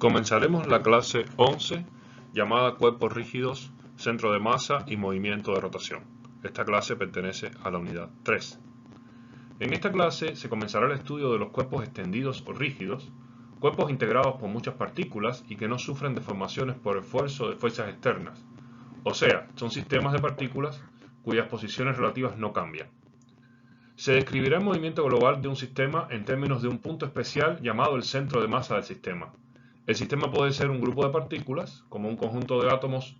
Comenzaremos la clase 11 llamada Cuerpos rígidos, centro de masa y movimiento de rotación. Esta clase pertenece a la unidad 3. En esta clase se comenzará el estudio de los cuerpos extendidos o rígidos, cuerpos integrados por muchas partículas y que no sufren deformaciones por esfuerzo de fuerzas externas. O sea, son sistemas de partículas cuyas posiciones relativas no cambian. Se describirá el movimiento global de un sistema en términos de un punto especial llamado el centro de masa del sistema. El sistema puede ser un grupo de partículas, como un conjunto de átomos,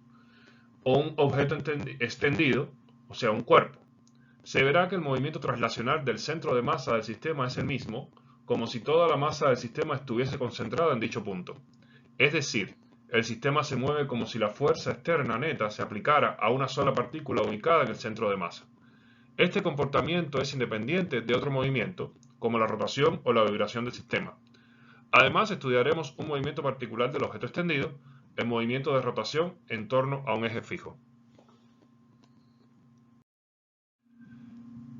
o un objeto extendido, o sea, un cuerpo. Se verá que el movimiento translacional del centro de masa del sistema es el mismo, como si toda la masa del sistema estuviese concentrada en dicho punto. Es decir, el sistema se mueve como si la fuerza externa neta se aplicara a una sola partícula ubicada en el centro de masa. Este comportamiento es independiente de otro movimiento, como la rotación o la vibración del sistema. Además, estudiaremos un movimiento particular del objeto extendido, el movimiento de rotación en torno a un eje fijo.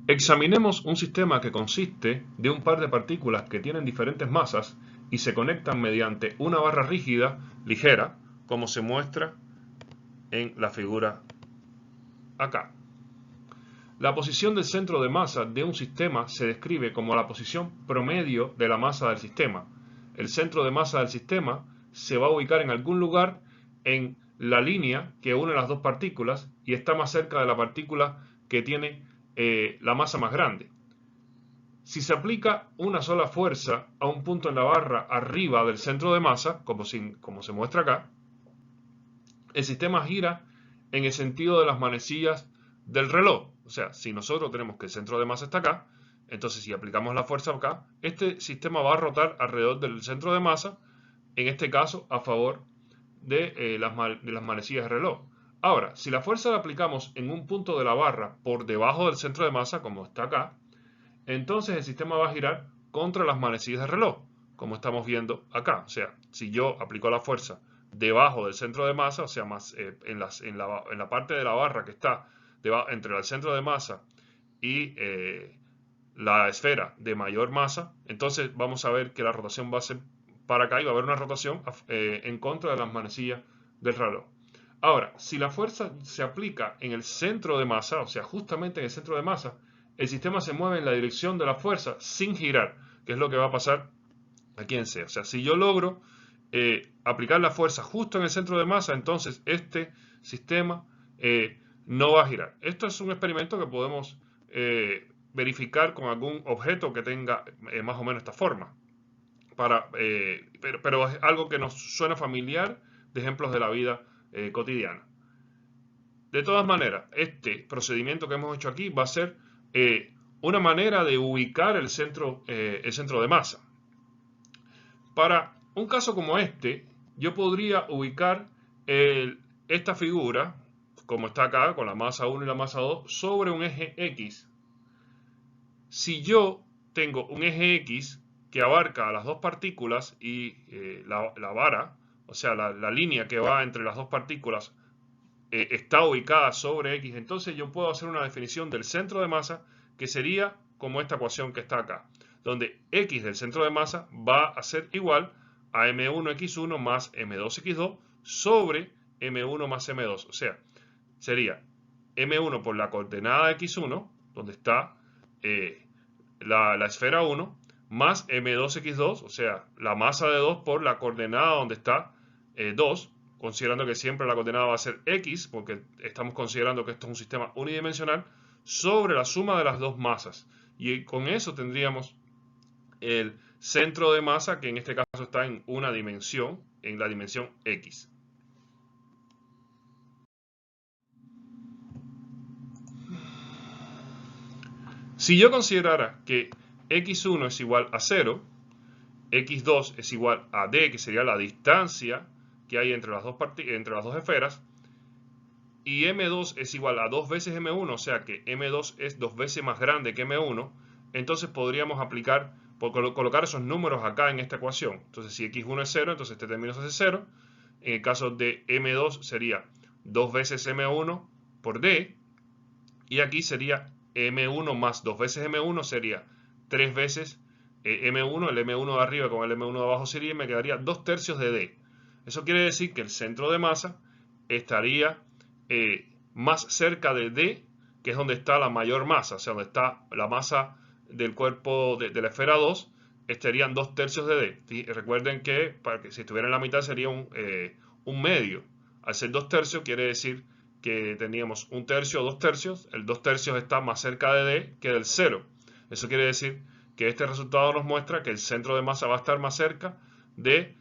Examinemos un sistema que consiste de un par de partículas que tienen diferentes masas y se conectan mediante una barra rígida ligera, como se muestra en la figura acá. La posición del centro de masa de un sistema se describe como la posición promedio de la masa del sistema. El centro de masa del sistema se va a ubicar en algún lugar en la línea que une las dos partículas y está más cerca de la partícula que tiene la masa más grande. Si se aplica una sola fuerza a un punto en la barra arriba del centro de masa, como se muestra acá, el sistema gira en el sentido de las manecillas del reloj. O sea, si nosotros tenemos que el centro de masa está acá, entonces si aplicamos la fuerza acá, este sistema va a rotar alrededor del centro de masa, en este caso a favor de las manecillas del reloj. Ahora, si la fuerza la aplicamos en un punto de la barra por debajo del centro de masa, como está acá, entonces el sistema va a girar contra las manecillas del reloj, como estamos viendo acá. O sea, si yo aplico la fuerza debajo del centro de masa, o sea, más en la parte de la barra que está entre el centro de masa y la esfera de mayor masa, entonces vamos a ver que la rotación va a ser para acá y va a haber una rotación en contra de las manecillas del reloj. Ahora, si la fuerza se aplica en el centro de masa, o sea, justamente en el centro de masa, el sistema se mueve en la dirección de la fuerza sin girar, que es lo que va a pasar aquí en C. O sea, si yo logro aplicar la fuerza justo en el centro de masa, entonces este sistema no va a girar. Esto es un experimento que podemos verificar con algún objeto que tenga más o menos esta forma. Pero es algo que nos suena familiar de ejemplos de la vida cotidiana. De todas maneras, este procedimiento que hemos hecho aquí va a ser una manera de ubicar el centro de masa. Para un caso como este, yo podría ubicar esta figura, como está acá, con la masa 1 y la masa 2, sobre un eje X. Si yo tengo un eje X que abarca a las dos partículas y la vara, o sea, la línea que va entre las dos partículas, está ubicada sobre X, entonces yo puedo hacer una definición del centro de masa que sería como esta ecuación que está acá, donde X del centro de masa va a ser igual a M1x1 más M2x2 sobre M1 más M2. O sea, sería M1 por la coordenada x1, donde está la esfera 1, más M2x2, o sea, la masa de 2 por la coordenada donde está 2, considerando que siempre la coordenada va a ser X, porque estamos considerando que esto es un sistema unidimensional, sobre la suma de las dos masas. Y con eso tendríamos el centro de masa, que en este caso está en una dimensión, en la dimensión X. Si yo considerara que x1 es igual a 0, x2 es igual a d, que sería la distancia que hay entre las dos esferas, y m2 es igual a 2 veces m1, o sea que m2 es 2 veces más grande que m1, entonces podríamos aplicar, colocar esos números acá en esta ecuación. Entonces si x1 es 0, entonces este término se hace 0. En el caso de m2 sería 2 veces m1 por d, y aquí sería m1 más 2 veces m1 sería 3 veces M1, el M1 de arriba con el M1 de abajo sería, y me quedaría 2/3 de D. Eso quiere decir que el centro de masa estaría más cerca de D, que es donde está la mayor masa, o sea, donde está la masa del cuerpo de la esfera 2, estarían 2/3 de D. Y recuerden que, para que si estuviera en la mitad sería un medio. Al ser 2/3 quiere decir que teníamos 1/3 o 2/3. El 2/3 está más cerca de D que del 0. Eso quiere decir que este resultado nos muestra que el centro de masa va a estar más cerca de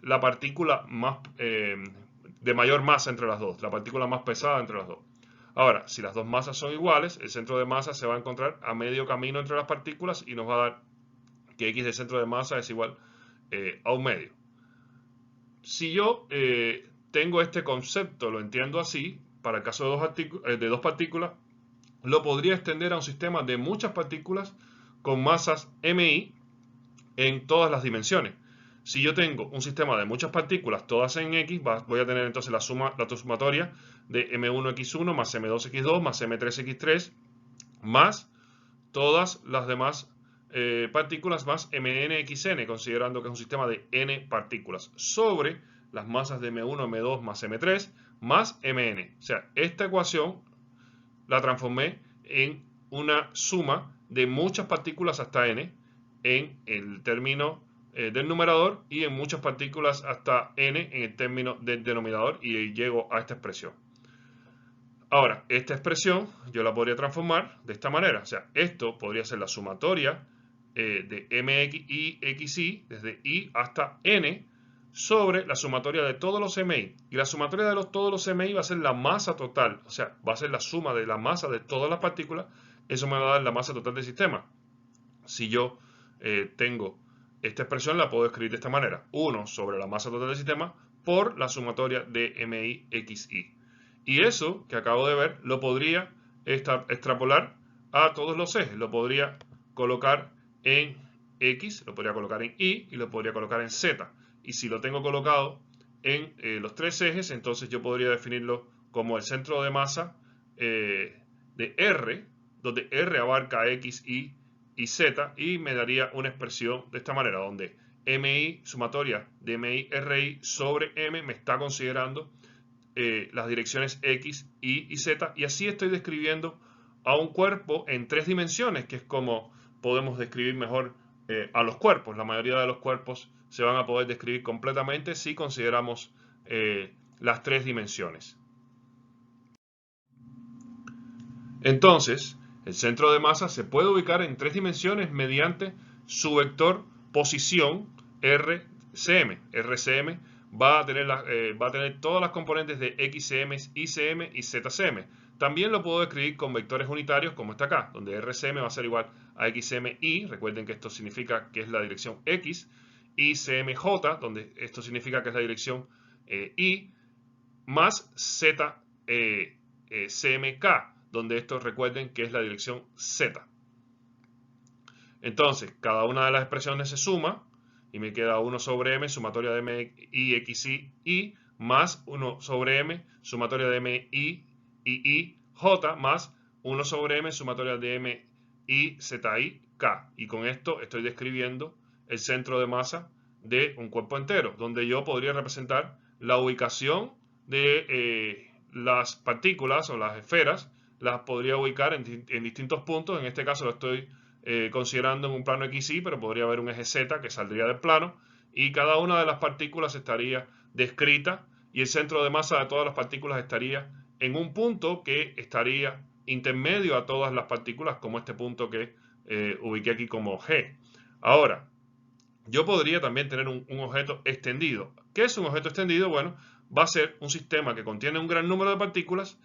la partícula más, de mayor masa entre las dos, la partícula más pesada entre las dos. Ahora, si las dos masas son iguales, el centro de masa se va a encontrar a medio camino entre las partículas y nos va a dar que X del centro de masa es igual a 1/2. Si yo tengo este concepto, lo entiendo así, para el caso de dos partículas, lo podría extender a un sistema de muchas partículas con masas MI en todas las dimensiones. Si yo tengo un sistema de muchas partículas, todas en X, voy a tener entonces la sumatoria de M1x1 más M2x2 más M3x3 más todas las demás partículas más MNXN, considerando que es un sistema de n partículas, sobre las masas de M1, M2 más M3 más Mn. O sea, esta ecuación la transformé en una suma de muchas partículas hasta n en el término del numerador y en muchas partículas hasta n en el término del denominador, y llego a esta expresión. Ahora, esta expresión yo la podría transformar de esta manera. O sea, esto podría ser la sumatoria de mx y xy desde i hasta n sobre la sumatoria de todos los mi. Y la sumatoria de todos los mi va a ser la masa total. O sea, va a ser la suma de la masa de todas las partículas. Eso me va a dar la masa total del sistema. Si yo tengo esta expresión, la puedo escribir de esta manera. 1 sobre la masa total del sistema por la sumatoria de mi, xy. Y eso que acabo de ver lo podría extrapolar a todos los ejes. Lo podría colocar en X, lo podría colocar en Y y lo podría colocar en Z. Y si lo tengo colocado en los tres ejes, entonces yo podría definirlo como el centro de masa de R, donde R abarca X, Y y Z, y me daría una expresión de esta manera, donde MI, sumatoria de MI, RI sobre M, me está considerando las direcciones X, Y y Z, y así estoy describiendo a un cuerpo en tres dimensiones, que es como podemos describir mejor a los cuerpos. La mayoría de los cuerpos se van a poder describir completamente si consideramos las tres dimensiones. Entonces, el centro de masa se puede ubicar en tres dimensiones mediante su vector posición RCM. RCM va a tener todas las componentes de XCM, ICM y ZCM. También lo puedo escribir con vectores unitarios como está acá, donde RCM va a ser igual a XCMY, recuerden que esto significa que es la dirección X, ICMJ, donde esto significa que es la dirección Y, más ZCMK, donde esto recuerden que es la dirección Z. Entonces, cada una de las expresiones se suma y me queda 1 sobre m, sumatoria de m, i, x, y, más 1 sobre m, sumatoria de m, i, j, más 1 sobre m, sumatoria de m, i, z, i, k. Y con esto estoy describiendo el centro de masa de un cuerpo entero, donde yo podría representar la ubicación de las partículas o las esferas. Las podría ubicar en distintos puntos. En este caso lo estoy considerando en un plano XY, pero podría haber un eje Z que saldría del plano, y cada una de las partículas estaría descrita, y el centro de masa de todas las partículas estaría en un punto que estaría intermedio a todas las partículas, como este punto que ubiqué aquí como G. Ahora, yo podría también tener un objeto extendido. ¿Qué es un objeto extendido? Bueno, va a ser un sistema que contiene un gran número de partículas,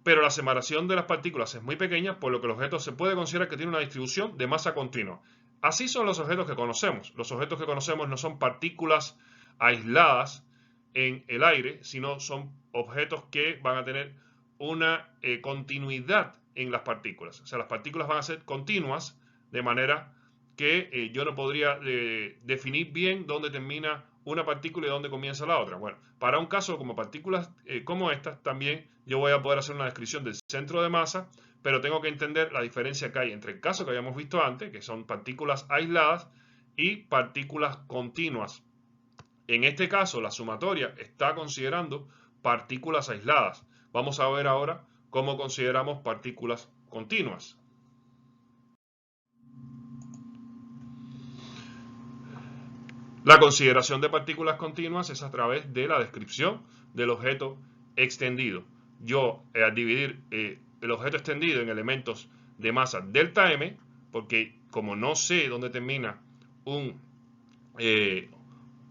pero la separación de las partículas es muy pequeña, por lo que el objeto se puede considerar que tiene una distribución de masa continua. Así son los objetos que conocemos. Los objetos que conocemos no son partículas aisladas en el aire, sino son objetos que van a tener una continuidad en las partículas. O sea, las partículas van a ser continuas, de manera que yo no podría definir bien dónde termina una partícula y dónde comienza la otra. Bueno, para un caso como partículas como estas, también yo voy a poder hacer una descripción del centro de masa, pero tengo que entender la diferencia que hay entre el caso que habíamos visto antes, que son partículas aisladas, y partículas continuas. En este caso, la sumatoria está considerando partículas aisladas. Vamos a ver ahora cómo consideramos partículas continuas. La consideración de partículas continuas es a través de la descripción del objeto extendido. Yo, al dividir el objeto extendido en elementos de masa delta m, porque como no sé dónde termina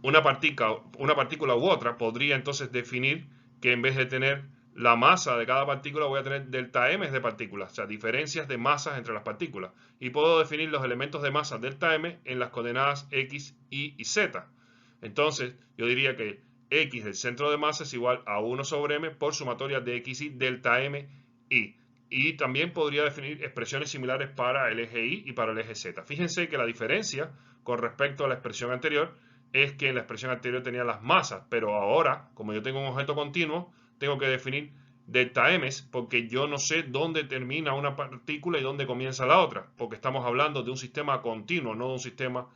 una partícula u otra, podría entonces definir que en vez de tener la masa de cada partícula voy a tener delta m de partículas, o sea, diferencias de masas entre las partículas. Y puedo definir los elementos de masa delta m en las coordenadas x, y y z. Entonces, yo diría que x del centro de masa es igual a 1 sobre m por sumatoria de x, y delta m, y. Y también podría definir expresiones similares para el eje y para el eje z. Fíjense que la diferencia con respecto a la expresión anterior es que en la expresión anterior tenía las masas, pero ahora, como yo tengo un objeto continuo, tengo que definir delta m porque yo no sé dónde termina una partícula y dónde comienza la otra, porque estamos hablando de un sistema continuo, no de un sistema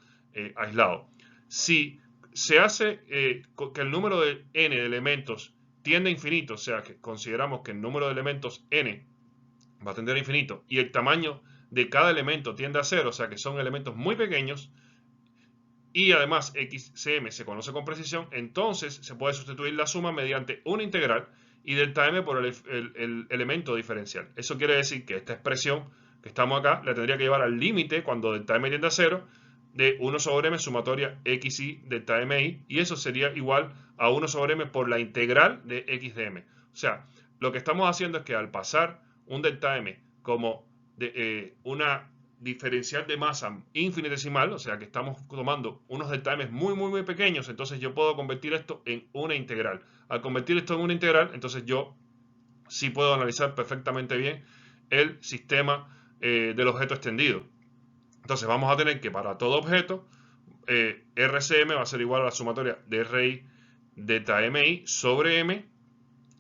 aislado. Si se hace que el número de n de elementos tiende a infinito, o sea que consideramos que el número de elementos n va a tender a infinito y el tamaño de cada elemento tiende a 0, o sea que son elementos muy pequeños, y además xcm se conoce con precisión, entonces se puede sustituir la suma mediante una integral y delta m por el elemento diferencial. Eso quiere decir que esta expresión que estamos acá la tendría que llevar al límite cuando delta m tiende a 0 de 1 sobre m sumatoria xy delta mi, y eso sería igual a 1 sobre m por la integral de x de m. O sea, lo que estamos haciendo es que al pasar un delta m como una diferencial de masa infinitesimal, o sea que estamos tomando unos delta m muy pequeños, entonces yo puedo convertir esto en una integral. Al convertir esto en una integral, entonces yo sí puedo analizar perfectamente bien el sistema del objeto extendido. Entonces vamos a tener que para todo objeto RCM va a ser igual a la sumatoria de RI delta MI sobre M,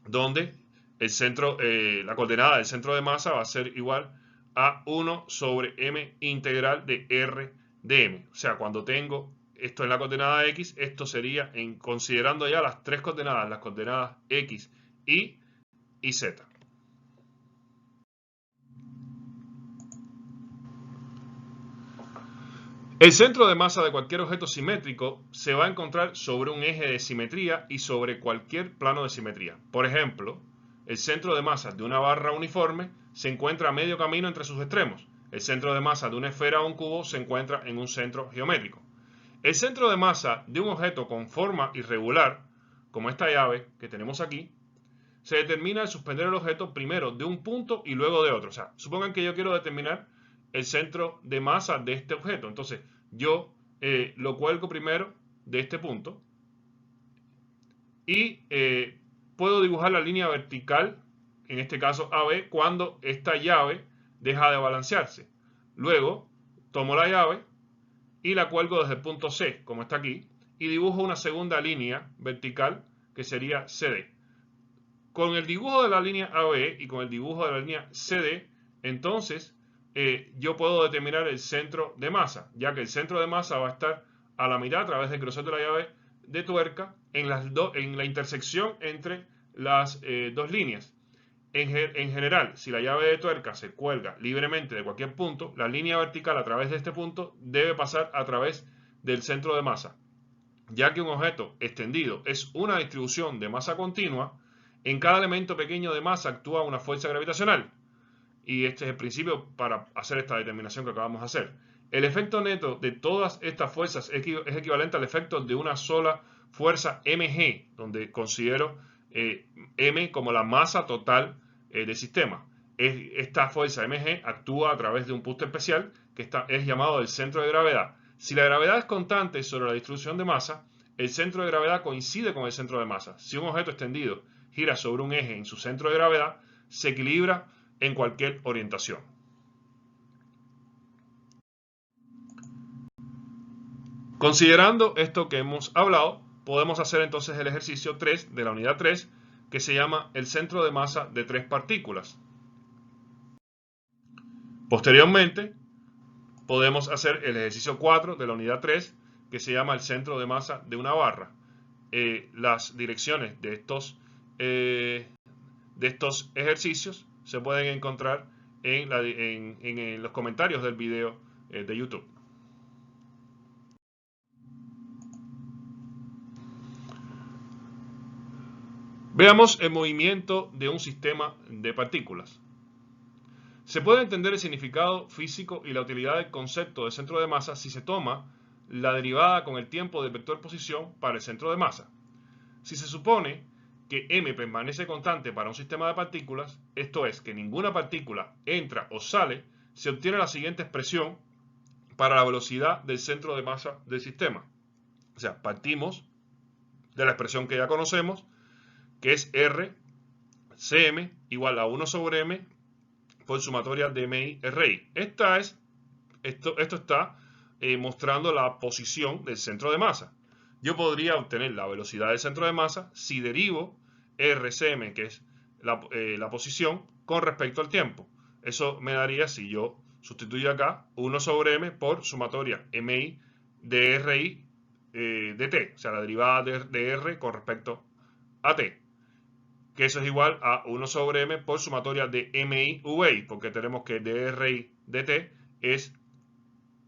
donde el centro, la coordenada del centro de masa va a ser igual a 1 sobre m integral de r de m. O sea, cuando tengo esto en la coordenada x, esto sería considerando ya las tres coordenadas, las coordenadas x, y z. El centro de masa de cualquier objeto simétrico se va a encontrar sobre un eje de simetría y sobre cualquier plano de simetría. Por ejemplo, el centro de masa de una barra uniforme se encuentra a medio camino entre sus extremos. El centro de masa de una esfera o un cubo se encuentra en un centro geométrico. El centro de masa de un objeto con forma irregular, como esta llave que tenemos aquí, se determina al suspender el objeto primero de un punto y luego de otro. O sea, supongan que yo quiero determinar el centro de masa de este objeto. Entonces, yo lo cuelgo primero de este punto y puedo dibujar la línea vertical, en este caso AB, cuando esta llave deja de balancearse. Luego, tomo la llave y la cuelgo desde el punto C, como está aquí, y dibujo una segunda línea vertical que sería CD. Con el dibujo de la línea AB y con el dibujo de la línea CD, entonces yo puedo determinar el centro de masa, ya que el centro de masa va a estar a la mitad a través del grosor de la llave de tuerca en la intersección entre las dos líneas. En general, si la llave de tuerca se cuelga libremente de cualquier punto, la línea vertical a través de este punto debe pasar a través del centro de masa. Ya que un objeto extendido es una distribución de masa continua, en cada elemento pequeño de masa actúa una fuerza gravitacional. Y este es el principio para hacer esta determinación que acabamos de hacer. El efecto neto de todas estas fuerzas es equivalente al efecto de una sola fuerza mg, donde considero m como la masa total del sistema. Esta fuerza mg actúa a través de un punto especial que es llamado el centro de gravedad. Si la gravedad es constante sobre la distribución de masa, el centro de gravedad coincide con el centro de masa. Si un objeto extendido gira sobre un eje en su centro de gravedad, se equilibra en cualquier orientación. Considerando esto que hemos hablado, podemos hacer entonces el ejercicio 3 de la unidad 3, que se llama el centro de masa de tres partículas. Posteriormente, podemos hacer el ejercicio 4 de la unidad 3, que se llama el centro de masa de una barra. Las direcciones de estos ejercicios se pueden encontrar en los comentarios del video de YouTube. Veamos el movimiento de un sistema de partículas. Se puede entender el significado físico y la utilidad del concepto de centro de masa si se toma la derivada con el tiempo del vector posición para el centro de masa. Si se supone que m permanece constante para un sistema de partículas, esto es, que ninguna partícula entra o sale, se obtiene la siguiente expresión para la velocidad del centro de masa del sistema. O sea, partimos de la expresión que ya conocemos, que es RCm igual a 1 sobre m por sumatoria de mi RI. Esto está mostrando la posición del centro de masa. Yo podría obtener la velocidad del centro de masa si derivo RCm, que es la posición, con respecto al tiempo. Eso me daría, si yo sustituyo acá, 1 sobre m por sumatoria mi de RI de t, o sea, la derivada de r con respecto a t, que eso es igual a 1 sobre m por sumatoria de mi v, porque tenemos que dri dt es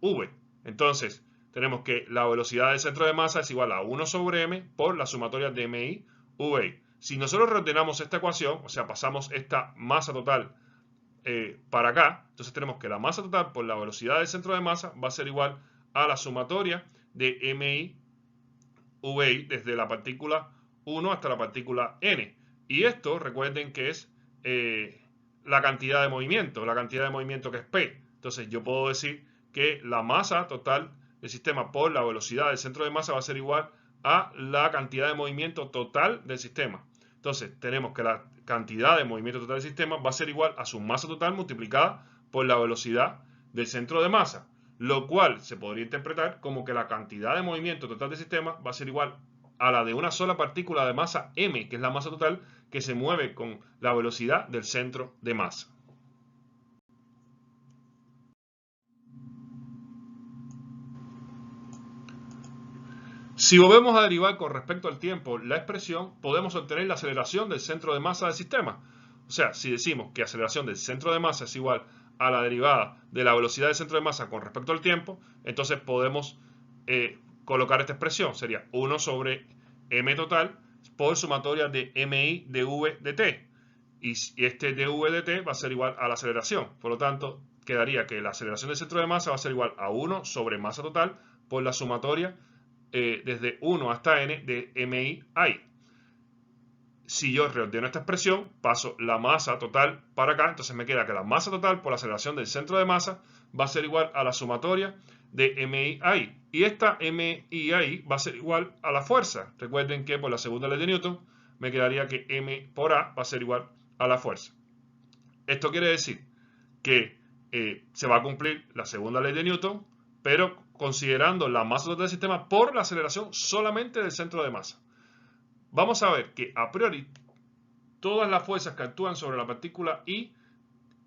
v. Entonces, tenemos que la velocidad del centro de masa es igual a 1 sobre m por la sumatoria de mi v. Si nosotros reordenamos esta ecuación, o sea, pasamos esta masa total para acá, entonces tenemos que la masa total por la velocidad del centro de masa va a ser igual a la sumatoria de mi v desde la partícula 1 hasta la partícula n. Y esto, recuerden que es la cantidad de movimiento que es P. Entonces yo puedo decir que la masa total del sistema por la velocidad del centro de masa va a ser igual a la cantidad de movimiento total del sistema. Entonces tenemos que la cantidad de movimiento total del sistema va a ser igual a su masa total multiplicada por la velocidad del centro de masa, lo cual se podría interpretar como que la cantidad de movimiento total del sistema va a ser igual a la de una sola partícula de masa m, que es la masa total, que se mueve con la velocidad del centro de masa. Si volvemos a derivar con respecto al tiempo la expresión, podemos obtener la aceleración del centro de masa del sistema. O sea, si decimos que aceleración del centro de masa es igual a la derivada de la velocidad del centro de masa con respecto al tiempo, entonces podemos colocar esta expresión. Sería 1 sobre m total por sumatoria de mi dv dt. Y este dv dt va a ser igual a la aceleración. Por lo tanto, quedaría que la aceleración del centro de masa va a ser igual a 1 sobre masa total por la sumatoria desde 1 hasta n de mi i. Si yo reordeno esta expresión, paso la masa total para acá, entonces me queda que la masa total por la aceleración del centro de masa va a ser igual a la sumatoria de mi i. Y esta mi i va a ser igual a la fuerza. Recuerden que por la segunda ley de Newton me quedaría que m por a va a ser igual a la fuerza. Esto quiere decir que se va a cumplir la segunda ley de Newton, pero considerando la masa total del sistema por la aceleración solamente del centro de masa. Vamos a ver que a priori todas las fuerzas que actúan sobre la partícula I,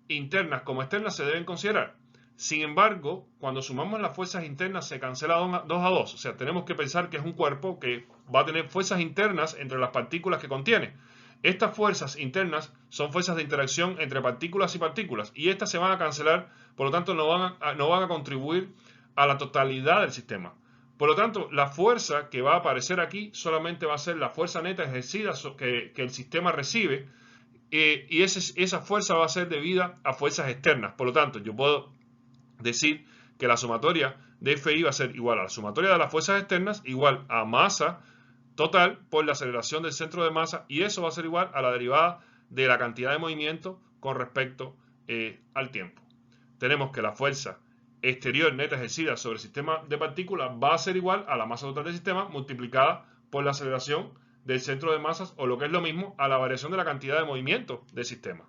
internas como externas, se deben considerar. Sin embargo, cuando sumamos las fuerzas internas se cancela 2 a 2. O sea, tenemos que pensar que es un cuerpo que va a tener fuerzas internas entre las partículas que contiene. Estas fuerzas internas son fuerzas de interacción entre partículas y partículas. Y estas se van a cancelar, por lo tanto no van a contribuir a la totalidad del sistema. Por lo tanto, la fuerza que va a aparecer aquí solamente va a ser la fuerza neta ejercida que el sistema recibe, y esa fuerza va a ser debida a fuerzas externas. Por lo tanto, yo puedo decir que la sumatoria de Fi va a ser igual a la sumatoria de las fuerzas externas igual a masa total por la aceleración del centro de masa, y eso va a ser igual a la derivada de la cantidad de movimiento con respecto al tiempo. Tenemos que la fuerza exterior neta ejercida sobre el sistema de partículas va a ser igual a la masa total del sistema multiplicada por la aceleración del centro de masas, o lo que es lo mismo, a la variación de la cantidad de movimiento del sistema.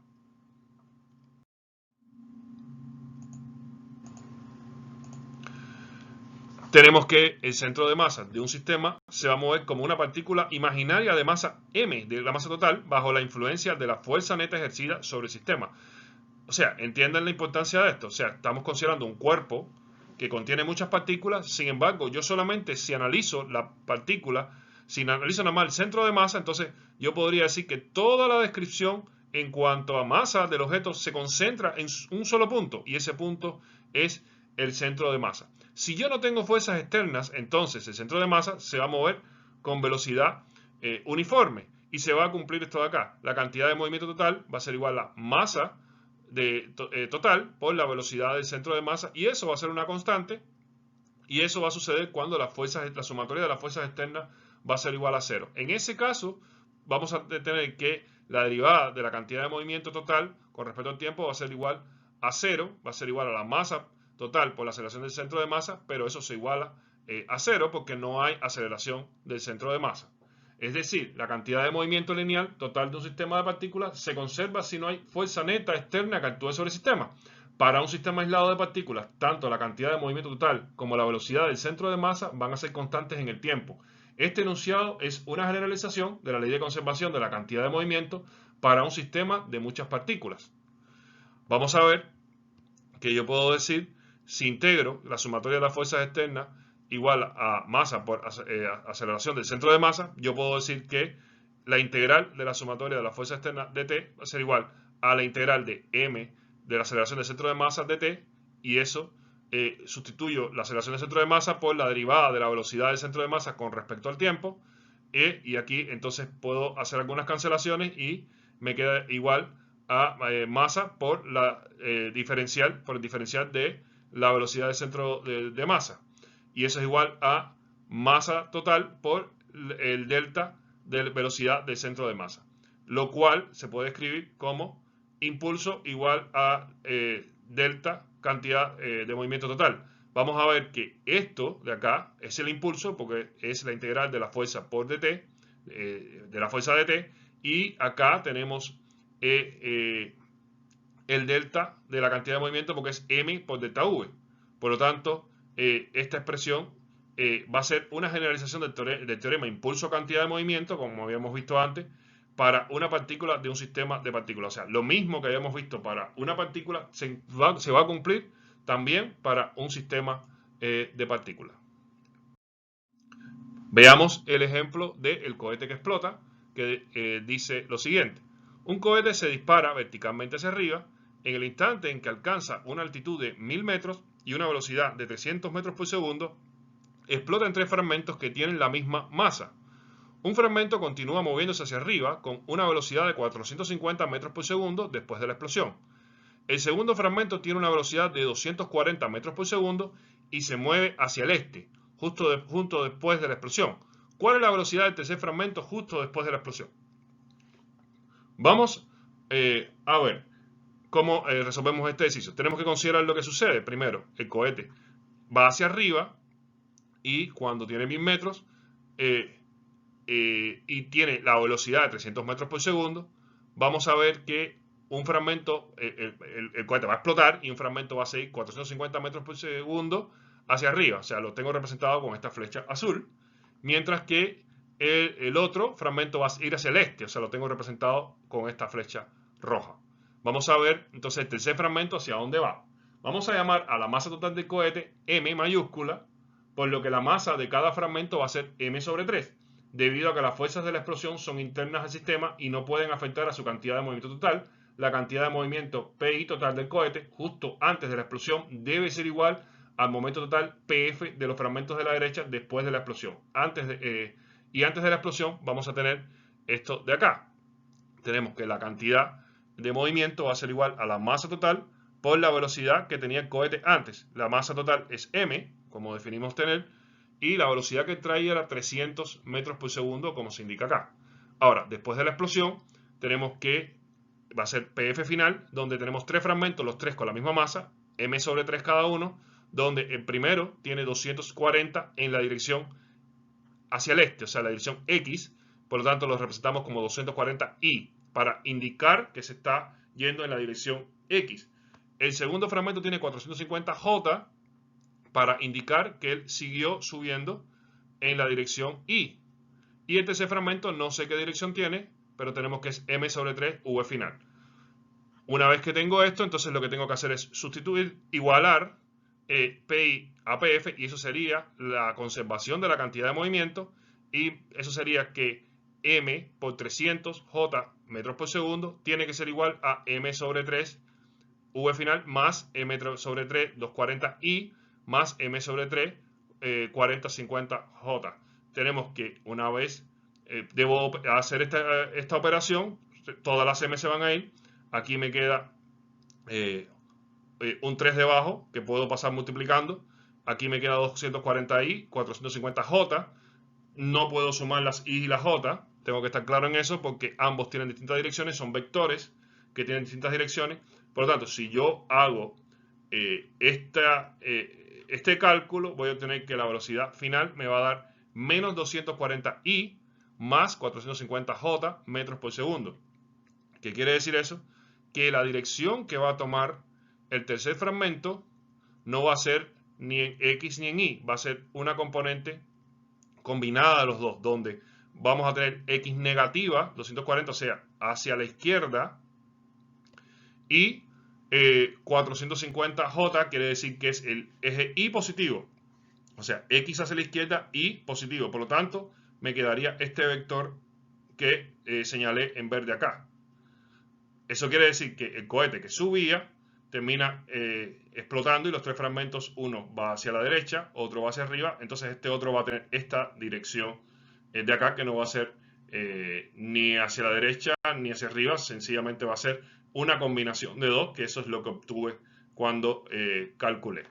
Tenemos que el centro de masa de un sistema se va a mover como una partícula imaginaria de masa m, de la masa total, bajo la influencia de la fuerza neta ejercida sobre el sistema. O sea, entiendan la importancia de esto. O sea, estamos considerando un cuerpo que contiene muchas partículas. Sin embargo, yo solamente si analizo la partícula, si analizo nada más el centro de masa, entonces yo podría decir que toda la descripción en cuanto a masa del objeto se concentra en un solo punto, y ese punto es el centro de masa. Si yo no tengo fuerzas externas, entonces el centro de masa se va a mover con velocidad uniforme y se va a cumplir esto de acá. La cantidad de movimiento total va a ser igual a masa total por la velocidad del centro de masa, y eso va a ser una constante, y eso va a suceder cuando la sumatoria de las fuerzas externas va a ser igual a 0. En ese caso, vamos a tener que la derivada de la cantidad de movimiento total con respecto al tiempo va a ser igual a 0, va a ser igual a la masa total por la aceleración del centro de masa, pero eso se iguala a 0 porque no hay aceleración del centro de masa. Es decir, la cantidad de movimiento lineal total de un sistema de partículas se conserva si no hay fuerza neta externa que actúe sobre el sistema. Para un sistema aislado de partículas, tanto la cantidad de movimiento total como la velocidad del centro de masa van a ser constantes en el tiempo. Este enunciado es una generalización de la ley de conservación de la cantidad de movimiento para un sistema de muchas partículas. Vamos a ver que yo puedo decir, si integro la sumatoria de las fuerzas externas igual a masa por aceleración del centro de masa, yo puedo decir que la integral de la sumatoria de las fuerzas externas de t va a ser igual a la integral de m de la aceleración del centro de masa de t, y eso sustituyo la aceleración del centro de masa por la derivada de la velocidad del centro de masa con respecto al tiempo, y aquí entonces puedo hacer algunas cancelaciones y me queda igual a masa por el diferencial de la velocidad del centro de masa, y eso es igual a masa total por el delta de velocidad del centro de masa, lo cual se puede escribir como impulso igual a delta cantidad de movimiento total. Vamos a ver que esto de acá es el impulso porque es la integral de la fuerza por dt, de la fuerza dt, y acá tenemos el delta de la cantidad de movimiento porque es m por delta v. Por lo tanto, esta expresión va a ser una generalización del teorema impulso cantidad de movimiento, como habíamos visto antes, para una partícula de un sistema de partículas. O sea, lo mismo que habíamos visto para una partícula se va a cumplir también para un sistema de partículas. Veamos el ejemplo del cohete que explota, que dice lo siguiente. Un cohete se dispara verticalmente hacia arriba. En el instante en que alcanza una altitud de 1000 metros y una velocidad de 300 metros por segundo, explota en 3 fragmentos que tienen la misma masa. Un fragmento continúa moviéndose hacia arriba con una velocidad de 450 metros por segundo después de la explosión. El segundo fragmento tiene una velocidad de 240 metros por segundo y se mueve hacia el este, justo después de la explosión. ¿Cuál es la velocidad del tercer fragmento justo después de la explosión? Vamos a ver cómo resolvemos este ejercicio. Tenemos que considerar lo que sucede. Primero, el cohete va hacia arriba y cuando tiene 1000 metros y tiene la velocidad de 300 metros por segundo, vamos a ver que un fragmento, el cohete va a explotar y un fragmento va a seguir 450 metros por segundo hacia arriba. O sea, lo tengo representado con esta flecha azul, mientras que el otro fragmento va a ir hacia el este. O sea, lo tengo representado con esta flecha roja. Vamos a ver entonces el tercer fragmento hacia dónde va. Vamos a llamar a la masa total del cohete m mayúscula, por lo que la masa de cada fragmento va a ser m sobre 3, debido a que las fuerzas de la explosión son internas al sistema y no pueden afectar a su cantidad de movimiento total. La cantidad de movimiento PI total del cohete justo antes de la explosión debe ser igual al momento total PF de los fragmentos de la derecha después de la explosión. Antes de la explosión vamos a tener esto de acá. Tenemos que la cantidad de movimiento va a ser igual a la masa total por la velocidad que tenía el cohete antes. La masa total es m, como definimos tener, y la velocidad que traía era 300 metros por segundo, como se indica acá. Ahora, después de la explosión, tenemos que va a ser PF final, donde tenemos 3 fragmentos, los 3 con la misma masa, m sobre 3 cada uno, donde el primero tiene 240 en la dirección hacia el este, o sea, la dirección X, por lo tanto lo representamos como 240i, para indicar que se está yendo en la dirección X. El segundo fragmento tiene 450j, para indicar que él siguió subiendo en la dirección Y. Y el tercer fragmento no sé qué dirección tiene, pero tenemos que es m sobre 3 v final. Una vez que tengo esto, entonces lo que tengo que hacer es sustituir, igualar PI a PF, y eso sería la conservación de la cantidad de movimiento, y eso sería que M por 300 J metros por segundo tiene que ser igual a M sobre 3 V final más M sobre 3 240 I más M sobre 3 4050 J. Tenemos que una vez debo hacer esta operación, todas las M se van a ir, aquí me queda un 3 debajo que puedo pasar multiplicando, aquí me queda 240i, 450j, no puedo sumar las i y las j, tengo que estar claro en eso porque ambos tienen distintas direcciones, son vectores que tienen distintas direcciones. Por lo tanto, si yo hago este cálculo, voy a obtener que la velocidad final me va a dar menos 240i más 450j metros por segundo. ¿Qué quiere decir eso? Que la dirección que va a tomar el tercer fragmento no va a ser ni en X ni en Y, va a ser una componente combinada de los dos, donde vamos a tener X negativa, 240, o sea, hacia la izquierda, y 450J quiere decir que es el eje Y positivo, o sea, X hacia la izquierda, Y positivo. Por lo tanto, me quedaría este vector que señalé en verde acá. Eso quiere decir que el cohete que subía termina explotando y los tres fragmentos, uno va hacia la derecha, otro va hacia arriba, entonces este otro va a tener esta dirección de acá que no va a ser ni hacia la derecha ni hacia arriba, sencillamente va a ser una combinación de dos, que eso es lo que obtuve cuando calculé.